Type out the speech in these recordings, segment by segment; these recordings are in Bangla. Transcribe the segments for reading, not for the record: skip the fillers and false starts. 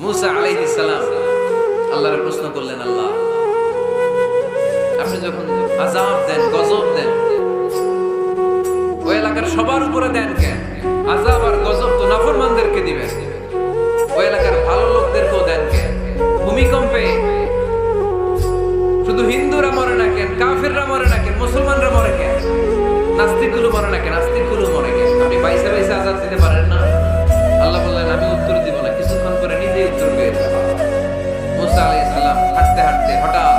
মুসা আলাইহিস সালাম আল্লাহর প্রশ্ন করলেন, আল্লাহ আপনি যখন আযাব দেন, গজব দেন, ওই এলাকার সবার উপরে দেন কেন? আযাব আর গজব তো নাফরমানদেরকে দিবেন, ওই এলাকার ভালো লোকদেরকেও দেন কেন? ভূমিকম্পে শুধু হিন্দুরা মরে না কেন, কাফেররা মরে না কেন, মুসলমানরা মরে কেন? নাস্তিকগুলো মরে না কেন, নাস্তিকগুলো মরে কেন? আপনি বাইসে বাইসে আযাব দিতে পারেন না? আল্লাহ বললেন, আমি উত্তর দিব না, কিছুক্ষণ পরে নিজেই উত্তর পেয়ে যাবো। মুসা আলাইহিস সালাম হাঁটতে হাঁটতে হঠাৎ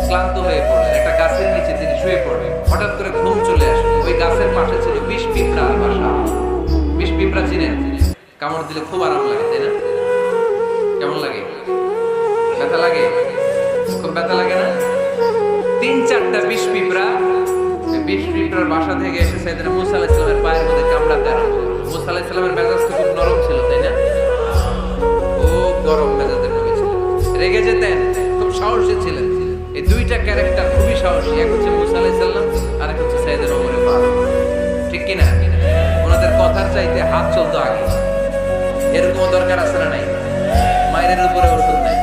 ক্লান্ত হয়ে পড়লেন, একটা গাছের নিচে তিনি শুয়ে পড়লেন। হঠাৎ করে ঘুম চলে আসলো। ওই গাছের পাশে ছিল বিষ পিঁপড়ার বাসা। বিষ পিঁপড়া চিনেন? কামড় দিলে খুব আরাম লাগে, তাই না? কেমন লাগে? ব্যথা লাগে? খুব ব্যথা লাগে না? 3-4টা বিষ পিঁপড়া বিষ পিঁপড়ার বাসা থেকে এসে সাইয়েদনা মুসা আলাইহিস সালামের পায়ের মধ্যে কামড়াতে আরম্ভ করলো। মুসা আলাইহিস সালামের মেজাজ তো খুব নরম ছিল, তাই না? খুব গরম মেজাজের নবী ছিলেন, রেগে যেতেন, খুব সাহসী ছিলেন। এই দুইটা ক্যারেক্টার খুবই সাহসী, এক হচ্ছে মুসা আলাইহিস সালাম আর এক হচ্ছে সাইয়েদনা ওমর ফারুক। ঠিক কি না? ওনাদের কথার চাইতে হাত চলতো আগে। এরকম দরকার আছে না নাই? মায়ের উপরে ওষুধ নাই,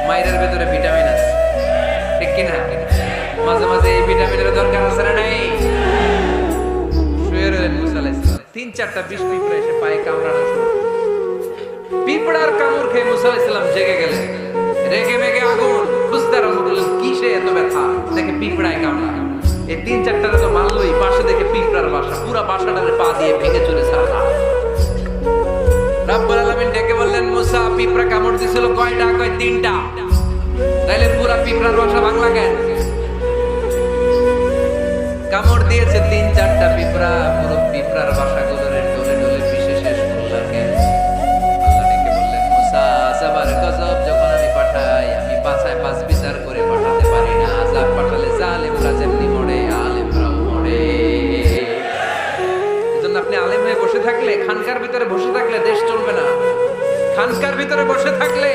মায়ের ভেতরে ভিটামিন আছে, ঠিক কি না? মাঝে মাঝে এই ভিটামিনের দরকার আছে না নাই? শুয়ে রইলেন মুসা আলাইহিস সালাম, 3-4টা বিষ পিঁপড়া এসে পায়ে কামড়ানো শুরু করলো। পিঁপড়ার কামড় খেয়ে মুসা আলাইহিস সালাম জেগে গেলেন, রেগে মেগে আগুন খুঁজতে আরম্ভ করলেন, কিসে এত ব্যথা? দেখে পিঁপড়ায় কামড়া। এই 3-4টা তো মারলই, পাশে দেখে পিঁপড়ার বাসা, পুরা বাসাটারে পা দিয়ে ভেঙে চলে সারা। রব্বুল আলামিন ডেকে বললেন, মুসা পিঁপড়া কামড় দিছিল কয়টা? কয় 3টা। তাইলে পুরা পিঁপড়ার বাসা ভাঙলা কেন? কামড় দিয়েছে 3-4টা পিঁপড়া, পুরো পিঁপড়ার বাসা গুলোরে ডলে ডলে পিষে শেষ করলা কেন? আল্লাহ ডেকে বললেন, মুসা আযাবার গজব যখন আমি পাঠাই, আমি পাছায় পাঁচ বিচার করে পাঠাতে পারি না। আযাব পাঠালে জালেমরা যেমনি মরে, আলেমরাও মরে। এজন্য আপনি আলেম হয়ে বসে থাকলে, খানকার ভিতরে বসে থাকলে দেশ চলবে না। খানকার ভিতরে বসে থাকলে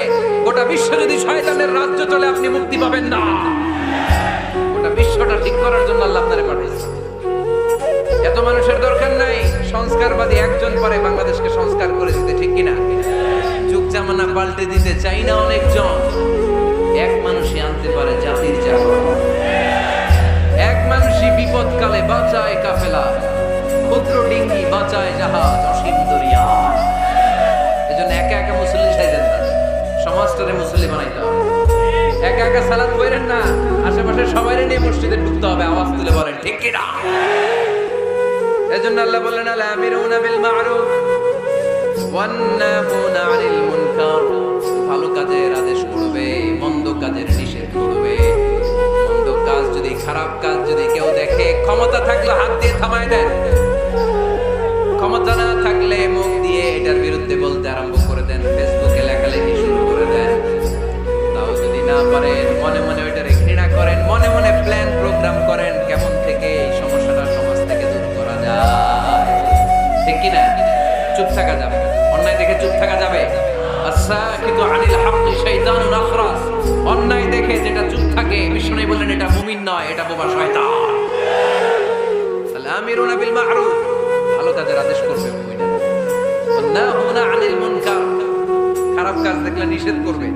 গোটা বিশ্ব যদি শয়তানের রাজ্য চলে, আপনি মুক্তি পাবেন না। গোটা বিশ্বটা ঠিক করার জন্য আল্লাহ আপনারে পাঠিয়েছে। এত মানুষের দরকার নাই, সংস্কারবাদী একজন পারে বাংলাদেশকে সংস্কার করে দিতে, ঠিক কিনা? যুগ জামানা পাল্টে দিতে চাই না অনেকজন, এক মানুষই আনতে পারে জাতির জাগরণ। এক মানুষই বিপদকালে বাঁচায় কাফেলা, ক্ষুদ্র ডিঙ্গি বাঁচায় জাহাজ অসীম দরিয়া। এজন্য একা একা মুসল্লি সাইজেন না, সমাজটারে মুসল্লি বানাইতে হবে। একা একা সালাত কইরেন না, আশেপাশে সবাইরে নিয়ে মসজিদে ঢুকতে হবে, আওয়াজ তুলে বলেন ঠিক কি না? এজন্য আল্লাহ বললেন, আল আমিরুনা বিল মা'রুফ ওয়ান নাহুনা আনিল মুনকার। ভালো কাজের আদেশ করবে, মন্দ কাজের নিষেধ করবে। মন্দ কাজ যদি, খারাপ কাজ যদি কেউ দেখে, ক্ষমতা থাকলে হাত দিয়ে থামায় দেন, ক্ষমতা না থাকলে মুখ দিয়ে এটার বিরুদ্ধে বলতে আরম্ভ করে দেন, ফেসবুকে লেখালেখি শুরু করে দেন। তাও যদি না পারেন, মনে মনে ওইটারে ঘৃণা করেন, মনে মনে প্ল্যান প্রোগ্রাম করেন কেমন থেকে এই সমস্যাটা সমাজ থেকে দূর করা যায়, ঠিক কি না? চুপ থাকা যাবে, অন্যায় দেখে চুপ থাকা যাবে? আস-সাকিতু আনিল হাক্কি শাইতানুন আখরাস। অন্যায় দেখে যেটা চুপ থাকে, বিষ্ণু বললেন এটা মুমিন নয়, এটা বোবা শয়তান। আল আমিরুনা বিল মা'রুফ, ভালো কাজের আদেশ করবে মুমিনরা, ওয়ান নাহুনা আনিল মুনকার, খারাপ কাজ দেখলে নিষেধ করবে।